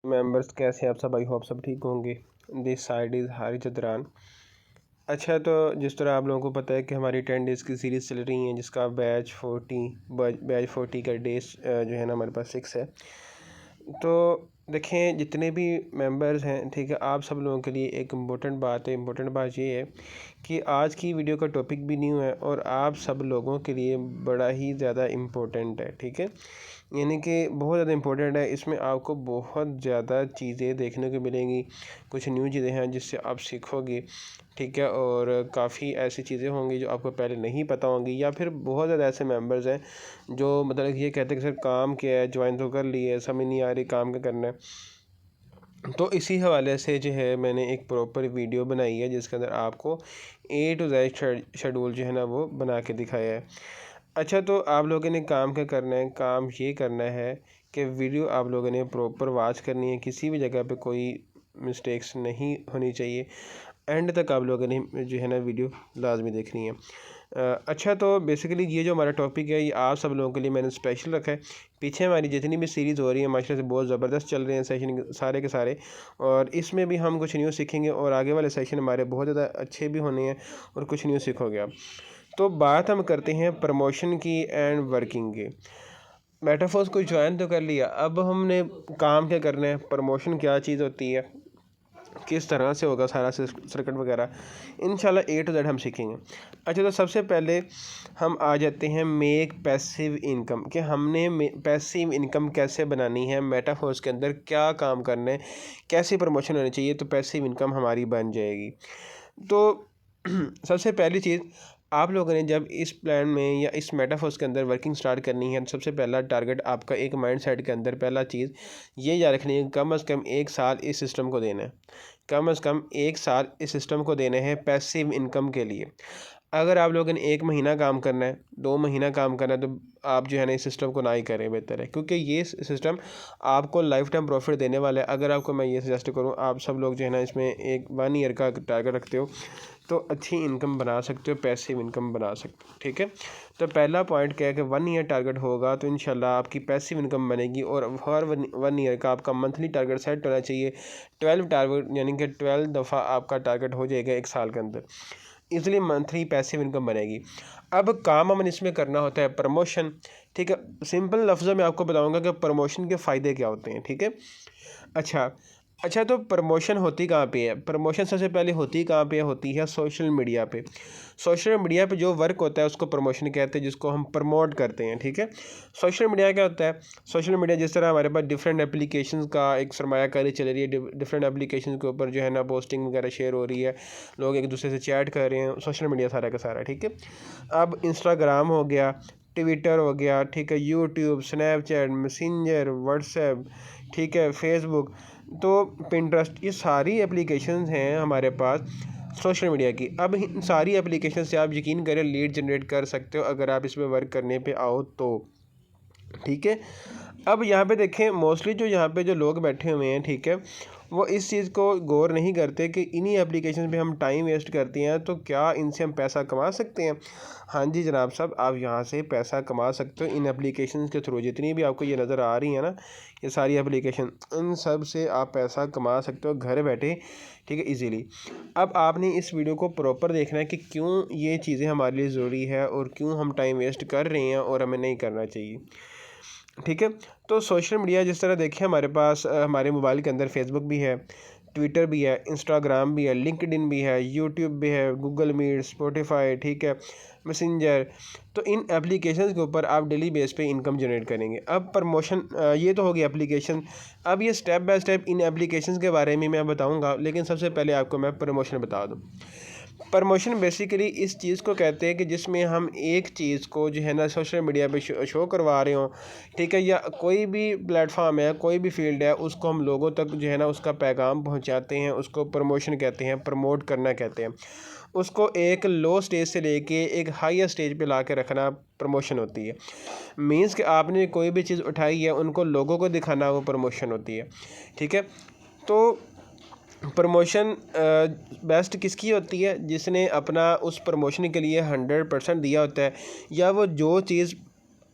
Members कैसे हैं आप सब? आई होप सब ठीक होंगे। This side is Haris Zadran. अच्छा, तो जिस तरह आप लोगों को पता है कि हमारी 10 डेज़ की सीरीज़ चल रही है, जिसका बैच 40 का डेज जो है ना हमारे पास 6 है। तो देखें, जितने भी मेंबर्स हैं, ठीक है, आप सब लोगों के लिए एक इम्पोर्टेंट बात ये है कि आज की वीडियो का टॉपिक भी न्यू है और आप सब लोगों के लिए बड़ा ही ज़्यादा इम्पोर्टेंट है। ठीक है, यानी कि बहुत ज़्यादा इम्पोर्टेंट है। इसमें आपको बहुत ज़्यादा चीज़ें देखने को मिलेंगी, कुछ न्यू चीज़ें हैं जिससे आप सीखोगे। ठीक है, और काफ़ी ऐसी चीज़ें होंगी जो आपको पहले नहीं पता होंगी, या फिर बहुत ज़्यादा ऐसे मेंबर्स हैं जो मतलब ये कहते हैं कि सर काम क्या है, ज्वाइन तो कर लिए, समझ नहीं आ रही काम क्या करना है। तो इसी हवाले से जो है मैंने एक प्रॉपर वीडियो बनाई है जिसके अंदर आपको A to Z शेड्यूल जो है ना वो बना के दिखाया है। अच्छा, तो आप लोगों ने काम क्या करना है? काम ये करना है कि वीडियो आप लोगों ने प्रॉपर वॉच करनी है, किसी भी जगह पे कोई मिस्टेक्स नहीं होनी चाहिए। एंड तक आप लोगों ने जो है ना वीडियो लाजमी देखनी है। अच्छा, तो बेसिकली ये जो हमारा टॉपिक है ये आप सब लोगों के लिए मैंने स्पेशल रखा है। पीछे हमारी जितनी भी सीरीज़ हो रही है माशाल्लाह से बहुत ज़बरदस्त चल रहे हैं सेशन सारे के सारे, और इसमें भी हम कुछ न्यू सीखेंगे और आगे वाले सेशन हमारे बहुत ज़्यादा अच्छे भी होने हैं और कुछ न्यू सीखोगे आप। तो बात हम करते हैं प्रमोशन की एंड वर्किंग की। मेटाफोर्स को ज्वाइन तो कर लिया, अब हमने काम क्या करना है, प्रमोशन क्या चीज़ होती है, किस तरह से होगा सारा सर्किट वगैरह, इंशाल्लाह A to Z हम सीखेंगे। अच्छा, तो सबसे पहले हम आ जाते हैं मेक पैसिव इनकम, कि हमने पैसिव इनकम कैसे बनानी है, मेटाफोर्स के अंदर क्या काम करना है, कैसे प्रमोशन होनी चाहिए तो पैसिव इनकम हमारी बन जाएगी। तो सबसे पहली चीज़, आप लोगों ने जब इस प्लान में या इस मेटाफोर्स के अंदर वर्किंग स्टार्ट करनी है, सबसे पहला टारगेट आपका एक माइंड सेट के अंदर पहला चीज़ ये याद रखनी है, कम से कम 1 साल इस सिस्टम को देना है। कम से कम 1 साल इस सिस्टम को देने हैं पैसिव इनकम के लिए। अगर आप लोगों ने 1 महीना काम करना है, 2 महीना काम करना है, तो आप जो है ना इस सिस्टम को ना ही करें, बेहतर है, क्योंकि ये सिस्टम आपको लाइफ टाइम प्रॉफिट देने वाला है। अगर आपको मैं ये सजेस्ट करूँ, आप सब लोग जो है ना इसमें एक 1 ईयर का टारगेट रखते हो तो अच्छी इनकम बना सकते हो, पैसिव इनकम बना सकते हो। ठीक है, तो पहला पॉइंट क्या है कि 1 ईयर टारगेट होगा तो इंशाल्लाह आपकी पैसिव इनकम बनेगी, और हर 1 ईयर का आपका मंथली टारगेट सेट होना चाहिए। 12 टारगेट, यानी कि 12 दफ़ा आपका टारगेट हो जाएगा 1 साल के अंदर, इसलिए मंथली पैसिव इनकम बनेगी। अब काम हमने इसमें करना होता है प्रमोशन। ठीक है, सिंपल लफ्ज़ों में आपको बताऊंगा कि प्रमोशन के फ़ायदे क्या होते हैं। ठीक है, अच्छा अच्छा, तो प्रमोशन होती कहाँ पे है? प्रमोशन सबसे पहले होती कहाँ पे होती है? सोशल मीडिया पे। सोशल मीडिया पे जो वर्क होता है उसको प्रमोशन कहते हैं, जिसको हम प्रमोट करते हैं। ठीक है, सोशल मीडिया क्या होता है? सोशल मीडिया जिस तरह हमारे पास डिफरेंट एप्लीकेशंस का एक सरमायाकारी चल रही है, डिफरेंट एप्लीकेशन के ऊपर जो है ना पोस्टिंग वगैरह शेयर हो रही है, लोग एक दूसरे से चैट कर रहे हैं, सोशल मीडिया सारा का सारा। ठीक है, अब इंस्टाग्राम हो गया, ट्विटर हो गया, ठीक है, यूट्यूब, स्नैपचैट, मैसेंजर, व्हाट्सएप, ठीक है, फेसबुक, तो पिंटरेस्ट, ये सारी एप्लीकेशंस हैं हमारे पास सोशल मीडिया की। अब इन सारी एप्लीकेशन से आप यकीन करें लीड जनरेट कर सकते हो अगर आप इसमें वर्क करने पे आओ तो। ठीक है, अब यहाँ पे देखें, मोस्टली जो यहाँ पे जो लोग बैठे हुए हैं, ठीक है, वो इस चीज़ को गौर नहीं करते कि इन्हीं एप्लीकेशन पे हम टाइम वेस्ट करते हैं तो क्या इनसे हम पैसा कमा सकते हैं। हाँ जी जनाब साहब, आप यहाँ से पैसा कमा सकते हो इन एप्लीकेशन के थ्रू। जितनी भी आपको ये नज़र आ रही है ना, ये सारी एप्लीकेशन, इन सब से आप पैसा कमा सकते हो घर बैठे। ठीक है, इजीली। अब आपने इस वीडियो को प्रॉपर देखना है कि क्यों ये चीज़ें हमारे लिए ज़रूरी है और क्यों हम टाइम वेस्ट कर रहे हैं और हमें नहीं करना चाहिए। ठीक है, तो सोशल मीडिया जिस तरह देखें हमारे पास हमारे मोबाइल के अंदर फेसबुक भी है, ट्विटर भी है, इंस्टाग्राम भी है, लिंक्डइन भी है, यूट्यूब भी है, गूगल मीट, स्पॉटिफाई, ठीक है, मैसेंजर। तो इन एप्लीकेशंस के ऊपर आप डेली बेस पे इनकम जनरेट करेंगे। अब प्रमोशन, ये तो होगी एप्लीकेशन। अब ये step by step in applications के बारे में मैं बताऊंगा, लेकिन सबसे पहले आपको मैं प्रमोशन बता दूं। प्रमोशन बेसिकली इस चीज़ को कहते हैं कि जिसमें हम एक चीज़ को जो है ना सोशल मीडिया पे शो करवा रहे हो, ठीक है, या कोई भी प्लेटफॉर्म है, कोई भी फील्ड है, उसको हम लोगों तक जो है ना उसका पैगाम पहुंचाते हैं, उसको प्रमोशन कहते हैं, प्रमोट करना कहते हैं। उसको एक लो स्टेज से लेके एक हाईयर स्टेज पे ला के रखना प्रमोशन होती है। मीन्स कि आपने कोई भी चीज़ उठाई है उनको लोगों को दिखाना, वो प्रमोशन होती है। ठीक है, तो प्रमोशन बेस्ट किसकी होती है? जिसने अपना उस प्रमोशन के लिए 100% दिया होता है, या वो जो चीज़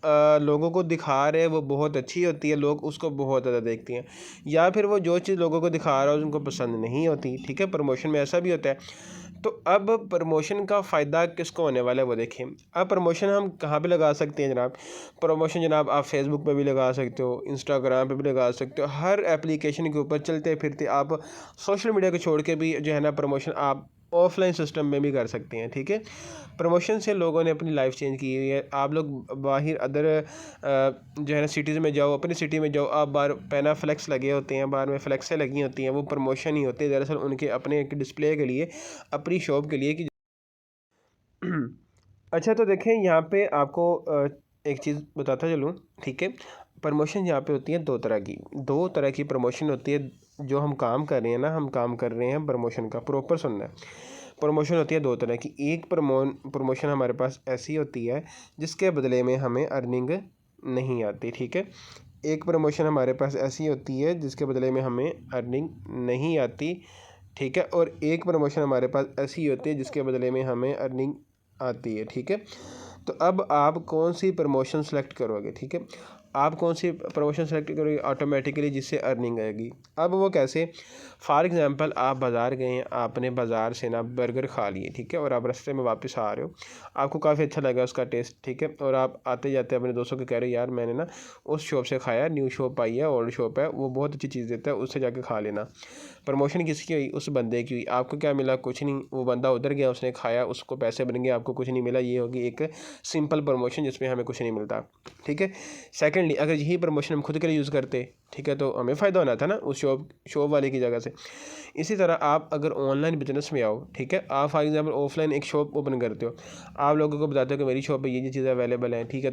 लोगों को दिखा रहे हैं वो बहुत अच्छी होती है, लोग उसको बहुत ज़्यादा देखते हैं, या फिर वो जो चीज़ लोगों को दिखा रहा है उनको पसंद नहीं होती, ठीक है। प्रमोशन में ऐसा भी होता है। तो अब प्रमोशन का फ़ायदा किसको होने वाला है वो देखें। अब प्रमोशन हम कहाँ पे लगा सकते हैं जनाब? प्रमोशन जनाब आप फेसबुक पे भी लगा सकते हो, इंस्टाग्राम पे भी लगा सकते हो, हर एप्लीकेशन के ऊपर चलते फिरते आप सोशल मीडिया को छोड़ के भी जो है ना प्रमोशन आप ऑफलाइन सिस्टम में भी कर सकते हैं, ठीक है। प्रमोशन से लोगों ने अपनी लाइफ चेंज की हुई है। आप लोग बाहर अदर जो है ना सिटीज़ में जाओ, अपनी सिटी में जाओ, आप बाहर पैना फ्लेक्स लगे होते हैं, बाहर में फ्लेक्सें लगी होती हैं, वो प्रमोशन ही होते हैं दरअसल उनके अपने एक डिस्प्ले के लिए, अपनी शॉप के लिए कि अच्छा तो देखें यहाँ पे आपको एक चीज़ बताता चलूँ, ठीक है। प्रमोशन यहाँ पे होती है दो तरह की प्रमोशन होती है। जो हम काम कर रहे हैं ना, हम काम कर रहे हैं प्रमोशन का, प्रॉपर सुनना है। प्रमोशन होती है दो तरह की। एक प्रमोशन हमारे पास ऐसी होती है जिसके बदले में हमें अर्निंग नहीं आती, ठीक है। एक प्रमोशन हमारे पास ऐसी होती है जिसके बदले में हमें अर्निंग नहीं आती, ठीक है। और एक प्रमोशन हमारे पास ऐसी होती है जिसके बदले में हमें अर्निंग आती है, ठीक है। तो अब आप कौन सी प्रमोशन सेलेक्ट करोगे, ठीक है। आप कौन सी प्रमोशन सेलेक्ट करोगे ऑटोमेटिकली जिससे अर्निंग आएगी। अब वो कैसे? फॉर एग्जांपल आप बाज़ार गए हैं, आपने बाज़ार से ना बर्गर खा लिए, ठीक है, और आप रास्ते में वापस आ रहे हो, आपको काफ़ी अच्छा लगा उसका टेस्ट, ठीक है, और आप आते जाते अपने दोस्तों को कह रहे हो यार मैंने ना उस शॉप से खाया, न्यू शॉप आई है, ओल्ड शॉप है, वो बहुत अच्छी चीज़ देता है, उससे जाके खा लेना। प्रमोशन किसकी हुई? उस बंदे की हुई। आपको क्या मिला? कुछ नहीं। वो बंदा उधर गया, उसने खाया, उसको पैसे बन गए, आपको कुछ नहीं मिला। ये होगी एक सिंपल प्रमोशन जिसमें हमें कुछ नहीं मिलता, ठीक है। सेकेंडली अगर यही प्रमोशन हम खुद के लिए यूज़ करते, ठीक है, तो हमें फ़ायदा होना था ना उस शॉप वाले की जगह से। इसी तरह आप अगर ऑनलाइन बिजनेस में आओ, ठीक है, आप फॉर एग्जांपल ऑफलाइन एक शॉप ओपन करते हो, आप लोगों को बताते हो कि मेरी शॉप पे ये चीज़ें अवेलेबल हैं, ठीक है।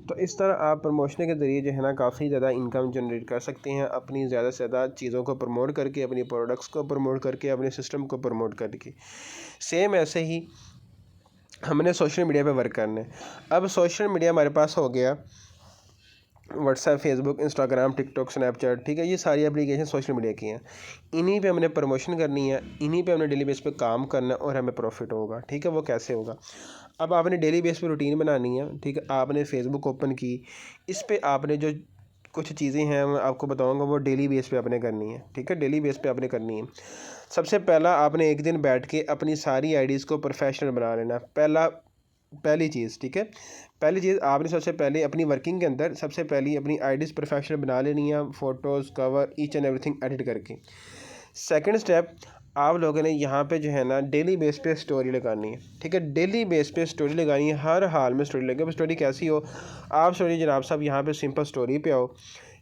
तो इस तरह आप प्रमोशन के ज़रिए जो है ना काफ़ी ज़्यादा इनकम जनरेट कर सकते हैं, अपनी ज़्यादा से ज़्यादा चीज़ों को प्रमोट करके, अपनी प्रोडक्ट्स को प्रमोट करके, अपने सिस्टम को प्रमोट करके। सेम ऐसे ही हमने सोशल मीडिया पे वर्क करना है। अब सोशल मीडिया हमारे पास हो गया WhatsApp, Facebook, Instagram, TikTok, Snapchat, ठीक है, ये सारी एप्लीकेशन सोशल मीडिया की हैं। इन्हीं पे हमने प्रमोशन करनी है, इन्हीं पे हमने डेली बेस पे काम करना है और हमें प्रॉफिट होगा, ठीक है। वो कैसे होगा? अब आपने डेली बेस पे रूटीन बनानी है, ठीक है। आपने फेसबुक ओपन की, इस पे आपने जो कुछ चीज़ें हैं मैं आपको बताऊंगा, वो डेली बेस पे आपने करनी है, ठीक है। डेली बेस पे आपने करनी है। सबसे पहला आपने एक दिन बैठ के अपनी सारी आईडीज़ को प्रोफेशनल बना लेना, पहली चीज़, ठीक है। पहली चीज़ आपने सबसे पहले अपनी वर्किंग के अंदर सबसे पहली अपनी आईडीज़ प्रोफेशनल बना लेनी है, photos, cover, each and everything edit करके। सेकंड स्टेप आप लोगों ने यहाँ पे जो है ना डेली बेस पे स्टोरी लगानी है, ठीक है। डेली बेस पे स्टोरी लगानी है, हर हाल में स्टोरी लगे। स्टोरी कैसी हो? आप स्टोरी जनाब साहब यहाँ पे सिंपल स्टोरी पे आओ,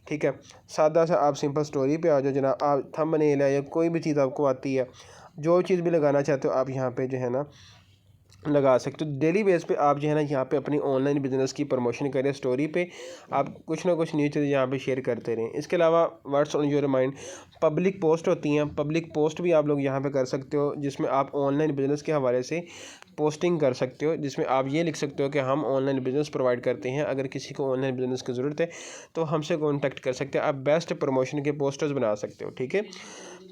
ठीक है, सादा सा आप सिंपल स्टोरी पे आ जाओ जनाब। आप थंबनेल है या कोई भी चीज़ आपको आती है, जो चीज़ भी लगाना चाहते हो आप यहाँ पे जो है ना लगा सकते हो। डेली बेस पे आप जो है ना यहाँ पे अपनी ऑनलाइन बिजनेस की प्रमोशन करें, स्टोरी पे आप कुछ ना कुछ न्यू चीज़ें यहाँ पे शेयर करते रहें। इसके अलावा what's on your mind, public post होती हैं, पब्लिक पोस्ट भी आप लोग यहाँ पे कर सकते हो, जिसमें आप ऑनलाइन बिजनेस के हवाले से पोस्टिंग कर सकते हो, जिसमें आप ये लिख सकते हो कि हम ऑनलाइन बिजनेस प्रोवाइड करते हैं, अगर किसी को ऑनलाइन बिजनेस की ज़रूरत है तो हमसे कॉन्टैक्ट कर सकते हैं। आप बेस्ट प्रमोशन के पोस्टर्स बना सकते हो, ठीक है।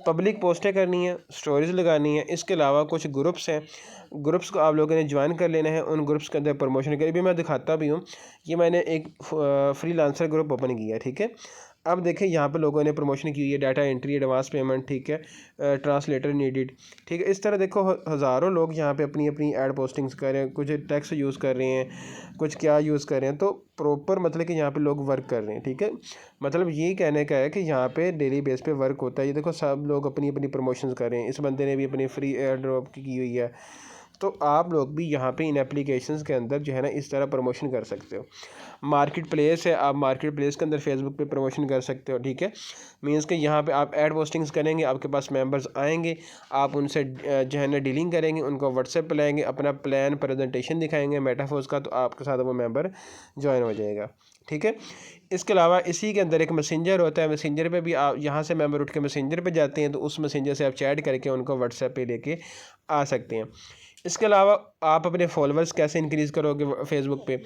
पब्लिक पोस्टें करनी है, स्टोरीज़ लगानी है। इसके अलावा कुछ ग्रुप्स हैं, ग्रुप्स को आप लोगों ने ज्वाइन कर लेना है, उन ग्रुप्स के अंदर प्रमोशन करें। भी मैं दिखाता भी हूँ, ये मैंने एक फ्रीलांसर ग्रुप ओपन किया है, ठीक है। अब देखें यहाँ पे लोगों ने प्रमोशन की हुई है, डाटा एंट्री, एडवांस पेमेंट, ठीक है, ट्रांसलेटर नीडेड, ठीक है। इस तरह देखो हज़ारों लोग यहाँ पे अपनी अपनी ऐड पोस्टिंग्स कर रहे हैं, कुछ टेक्स्ट यूज़ कर रहे हैं, कुछ क्या यूज़ कर रहे हैं। तो प्रॉपर मतलब कि यहाँ पे लोग वर्क कर रहे हैं, ठीक है। मतलब ये कहने का है कि यहाँ पे डेली बेस पे वर्क होता है। ये देखो सब लोग अपनी अपनी प्रमोशंस कर रहे हैं, इस बंदे ने भी अपनी फ्री एयर ड्रॉप की हुई है। तो आप लोग भी यहाँ पे इन एप्लीकेशंस के अंदर जो है ना इस तरह प्रमोशन कर सकते हो। मार्केट प्लेस है, आप मार्केट प्लेस के अंदर फेसबुक पे प्रमोशन कर सकते हो, ठीक है। मींस कि यहाँ पे आप ऐड पोस्टिंग्स करेंगे, आपके पास मेंबर्स आएंगे, आप उनसे जो है ना डीलिंग करेंगे, उनको व्हाट्सएप पे लाएंगे, अपना प्लान प्रेजेंटेशन दिखाएंगे मेटाफोर्स का, तो आपके साथ वो मेंबर ज्वाइन हो जाएगा, ठीक है। इसके अलावा इसी के अंदर एक मैसेंजर होता है, मैसेंजर पे भी आप यहाँ से मेंबर उठ के मैसेंजर पे जाते हैं, तो उस मैसेंजर से आप चैट करके उनको व्हाट्सएप पे लेके आ सकते हैं। इसके अलावा आप अपने फॉलोअर्स कैसे इंक्रीज़ करोगे फेसबुक पे?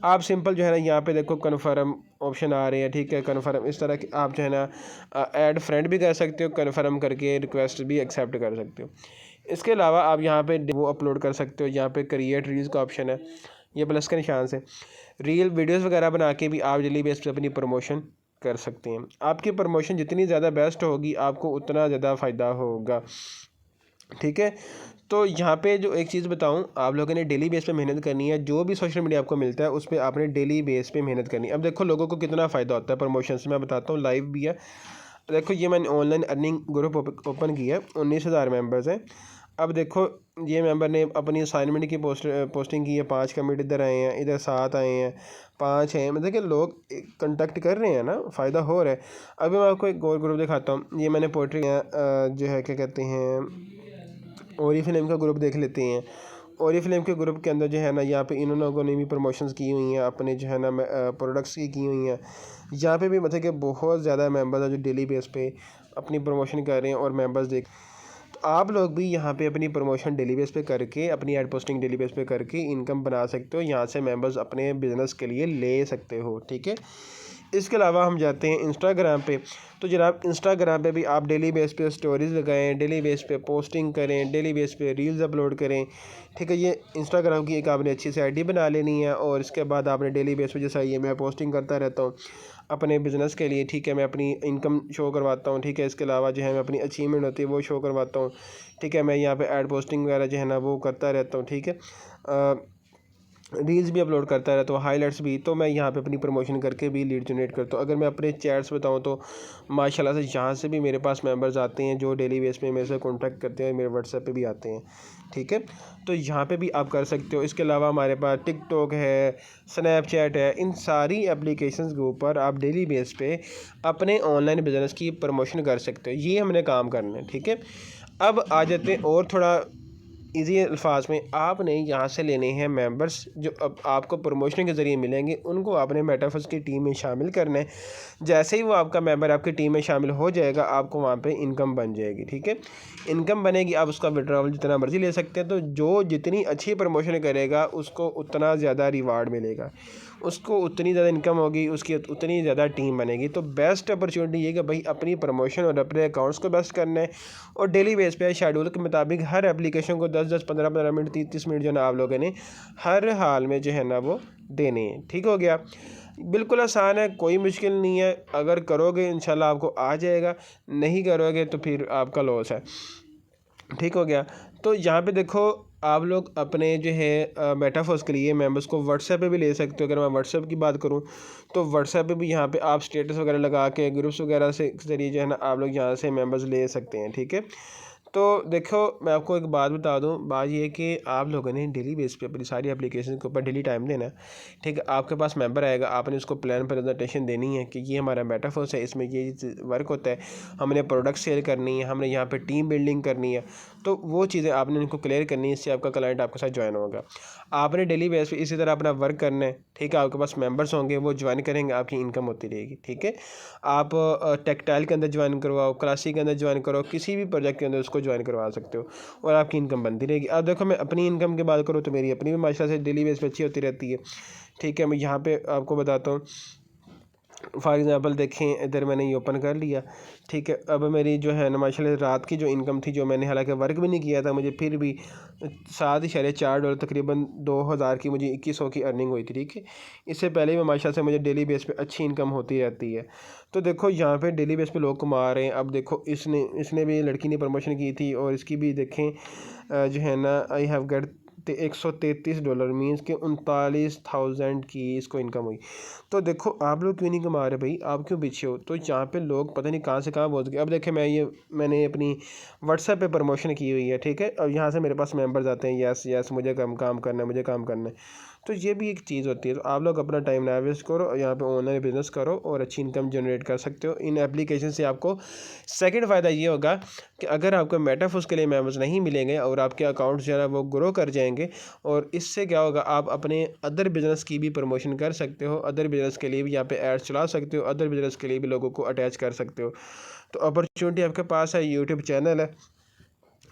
आप सिंपल जो है ना यहाँ पे देखो कन्फर्म ऑप्शन आ रहे हैं, ठीक है, कन्फर्म। इस तरह की आप जो है ना ऐड फ्रेंड भी कर सकते हो, कन्फर्म करके रिक्वेस्ट भी एक्सेप्ट कर सकते हो। इसके अलावा आप यहाँ पे वो अपलोड कर सकते हो, यहाँ पे क्रिएट रील्स का ऑप्शन है, ये प्लस के निशान से। रील वीडियोस वगैरह बना के भी आप डेली बेस पे अपनी प्रमोशन कर सकते हैं। आपकी प्रमोशन जितनी ज़्यादा बेस्ट होगी आपको उतना ज़्यादा फ़ायदा होगा, ठीक है। तो यहाँ पे जो एक चीज़ बताऊँ, आप लोगों ने डेली बेस पे मेहनत करनी है। जो भी सोशल मीडिया आपको मिलता है उस पर आपने डेली बेस पे मेहनत करनी है। अब देखो लोगों को कितना फ़ायदा होता है प्रमोशन से, मैं बताता हूँ, लाइव भी है। देखो ये मैंने ऑनलाइन अर्निंग ग्रुप ओपन किया है, 19,000 मेंबर्स हैं। अब देखो ये मेंबर ने अपनी असाइनमेंट की पोस्टिंग की है, 5 कमेंट इधर आए हैं, इधर 7 आए हैं, 5 हैं, मतलब कि लोग कंटेक्ट कर रहे हैं ना, फ़ायदा हो रहा है। अभी मैं आपको एक और ग्रुप दिखाता हूँ। ये मैंने पोइट्री जो है क्या कहते हैं ओरीफ्लेम का ग्रुप देख लेते हैं। ओरीफ्लेम के ग्रुप के अंदर जो है ना, यहाँ पे इन लोगों ने भी प्रमोशंस की हुई हैं अपने जो है ना प्रोडक्ट्स की हुई हैं। यहाँ पे भी मतलब कि बहुत ज़्यादा मेंबर्स हैं जो डेली बेस पे अपनी प्रमोशन कर रहे हैं और मेंबर्स देख। तो आप लोग भी यहाँ पे अपनी प्रमोशन डेली बेस पे करके, अपनी एड पोस्टिंग डेली बेस पे करके इनकम बना सकते हो, यहाँ से मेंबर्स अपने बिज़नेस के लिए ले सकते हो, ठीक है। इसके अलावा हम जाते हैं इंस्टाग्राम पे। तो जनाब इंस्टाग्राम पे भी आप डेली बेस पे स्टोरीज़ लगाएं, डेली बेस पे पोस्टिंग करें, डेली बेस पे रील्स अपलोड करें, ठीक है। ये इंस्टाग्राम की एक आपने अच्छी सी आईडी बना लेनी है और इसके बाद आपने डेली बेस पे, जैसा ये मैं पोस्टिंग करता रहता हूँ अपने बिज़नेस के लिए, ठीक है, मैं अपनी इनकम शो करवाता हूँ, ठीक है। इसके अलावा जो है मैं अपनी अचीवमेंट होती है वो शो करवाता हूँ, ठीक है। मैं यहाँ पे ऐड पोस्टिंग वगैरह जो है ना वो करता रहता हूँ, ठीक है। रील्स भी अपलोड करता रहता हूँ, हाइलाइट्स भी। तो मैं यहाँ पे अपनी प्रमोशन करके भी लीड जनरेट करता हूँ। अगर मैं अपने चैट्स बताऊँ तो माशाल्लाह से यहाँ से भी मेरे पास मेंबर्स आते हैं जो डेली बेस पे मेरे से कॉन्टैक्ट करते हैं, मेरे व्हाट्सएप पे भी आते हैं, ठीक है। तो यहाँ पे भी आप कर सकते हो। इसके अलावा हमारे पास टिकटॉक है, स्नैपचैट है, इन सारी एप्लीकेशंस के ऊपर आप डेली बेस पे अपने ऑनलाइन बिजनेस की प्रमोशन कर सकते हो। ये हमने काम करना है, ठीक है। अब आ जाते हैं और थोड़ा इजी अल्फाज में, आपने यहाँ से लेने हैं मेंबर्स जो अब आपको प्रमोशन के ज़रिए मिलेंगे, उनको आपने मेटाफर्स की टीम में शामिल करना है। जैसे ही वो आपका मेंबर आपकी टीम में शामिल हो जाएगा आपको वहाँ पे इनकम बन जाएगी, ठीक है। इनकम बनेगी, आप उसका विड्रॉवल जितना मर्ज़ी ले सकते हैं। तो जो जितनी अच्छी प्रमोशन करेगा उसको उतना ज़्यादा रिवार्ड मिलेगा, उसको उतनी ज़्यादा इनकम होगी, उसकी उतनी ज़्यादा टीम बनेगी। तो बेस्ट अपॉर्चुनिटी ये कि भाई अपनी प्रमोशन और अपने अकाउंट्स को बेस्ट करना है और डेली बेस पे शेड्यूल के मुताबिक हर एप्लीकेशन को 10-10, 15-15 मिनट, 30-30 मिनट जो है ना आप लोगों ने हर हाल में जो है ना वो देने हैं, ठीक हो गया। बिल्कुल आसान है, कोई मुश्किल नहीं है। अगर करोगे इंशाल्लाह आपको आ जाएगा, नहीं करोगे तो फिर आपका लॉस है, ठीक हो गया। तो यहाँ पे देखो आप लोग अपने जो है मेटाफर्स के लिए मेंबर्स को व्हाट्सएप पे भी ले सकते हो। अगर मैं व्हाट्सएप की बात करूँ तो व्हाट्सएप पे भी यहाँ पे आप स्टेटस वगैरह लगा के ग्रुप्स वगैरह से ज़रिए जो है ना आप लोग यहाँ से मेंबर्स ले सकते हैं, ठीक है। तो देखो मैं आपको एक बात बता दूं, बात ये है कि आप लोगों ने डेली बेस पे अपनी सारी एप्लीकेशन के ऊपर डेली टाइम देना है, ठीक है। आपके पास मेंबर आएगा, आपने उसको प्लान प्रेजेंटेशन देनी है कि ये हमारा मेटाफर्स है, इसमें ये वर्क होता है, हमने प्रोडक्ट सेल करनी है, हमने यहाँ पे टीम बिल्डिंग करनी है। तो वो चीज़ें आपने उनको क्लियर करनी है, इससे आपका क्लाइंट आपके साथ ज्वाइन होगा। आपने डेली बेस पे इसी तरह अपना वर्क करना है, ठीक है। आपके पास मेंबर्स होंगे, वो ज्वाइन करेंगे, आपकी इनकम होती रहेगी, ठीक है। आप टेक्सटाइल के अंदर ज्वाइन करवाओ, क्लासिक के अंदर ज्वाइन करो, किसी भी प्रोजेक्ट के अंदर उसको ज्वाइन करवा सकते हो और आपकी इनकम बनती रहेगी। अब देखो मैं अपनी इनकम की बात करूँ तो मेरी अपनी भी माशाल्लाह से डेली बेस पे अच्छी होती रहती है, ठीक है। मैं यहाँ पे आपको बताता हूँ, फॉर एग्ज़ाम्पल देखें इधर मैंने ये ओपन कर लिया, ठीक है। अब मेरी जो है ना माशाल्लाह रात की जो इनकम थी, जो मैंने हालांकि वर्क भी नहीं किया था, मुझे फिर भी $7.4 तकरीबन 2000 की मुझे 2100 की अर्निंग हुई थी, ठीक है। इससे पहले भी माशाल्लाह से मुझे डेली बेस पे अच्छी इनकम होती रहती है। तो देखो यहाँ पे डेली बेस पे लोग कमा रहे हैं। अब देखो इसने भी, लड़की ने प्रमोशन की थी और इसकी भी देखें जो है ना आई हैव गेट $133 मीन्स के 39,000 की इसको इनकम हुई। तो देखो आप लोग क्यों नहीं कमा रहे भाई, आप क्यों पीछे हो। तो यहाँ पे लोग पता नहीं कहाँ से कहाँ पहुँच गए। अब देखें मैंने अपनी व्हाट्सएप पे प्रमोशन की हुई है, ठीक है। और यहाँ से मेरे पास मेंबर्स आते हैं, यस यस मुझे काम करना है, मुझे काम करना है। तो ये भी एक चीज़ होती है। तो आप लोग अपना टाइम ना वेस्ट करो और यहाँ पे ऑनलाइन बिजनेस करो और अच्छी इनकम जनरेट कर सकते हो इन एप्लीकेशन से। आपको सेकंड फ़ायदा ये होगा कि अगर आपको मेटाफर्स के लिए मेंबर्स नहीं मिलेंगे और आपके अकाउंट्स जो है वो ग्रो कर जाएंगे, और इससे क्या होगा, आप अपने अदर बिजनेस की भी प्रमोशन कर सकते हो, अदर बिजनेस के लिए भी यहाँ पे एड्स चला सकते हो, अदर बिजनेस के लिए भी लोगों को अटैच कर सकते हो। तो अपॉर्चुनिटी आपके पास है, यूट्यूब चैनल है,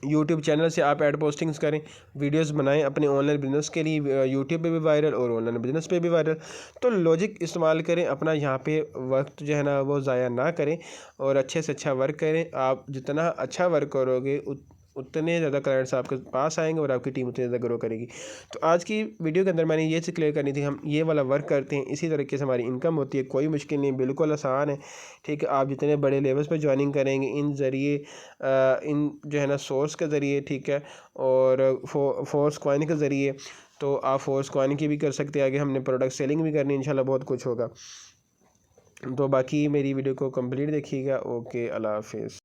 यूट्यूब चैनल से आप ऐड पोस्टिंग्स करें, वीडियोस बनाएं अपने ऑनलाइन बिजनेस के लिए, यूट्यूब पे भी वायरल और ऑनलाइन बिजनेस पे भी वायरल। तो लॉजिक इस्तेमाल करें, अपना यहाँ पे वक्त जो है ना वो ज़ाया ना करें और अच्छे से अच्छा वर्क करें। आप जितना अच्छा वर्क करोगे उतने ज़्यादा क्लाइंट्स आपके पास आएंगे और आपकी टीम उतनी ज़्यादा ग्रो करेगी। तो आज की वीडियो के अंदर मैंने ये चीज़ क्लियर करनी थी, हम ये वाला वर्क करते हैं, इसी तरीके से हमारी इनकम होती है, कोई मुश्किल नहीं, बिल्कुल आसान है। ठीक है, आप जितने बड़े लेवल्स पर ज्वाइनिंग करेंगे इन ज़रिए इन जो है ना सोर्स के ज़रिए, ठीक है, और फोर्स कॉइन के ज़रिए, तो आप फोर्स कॉइन की भी कर सकते हैं। आगे हमने प्रोडक्ट सेलिंग भी करनी है, इंशाल्लाह बहुत कुछ होगा। तो बाकी मेरी वीडियो को कंप्लीट देखिएगा। ओके, अल्लाह हाफिज़।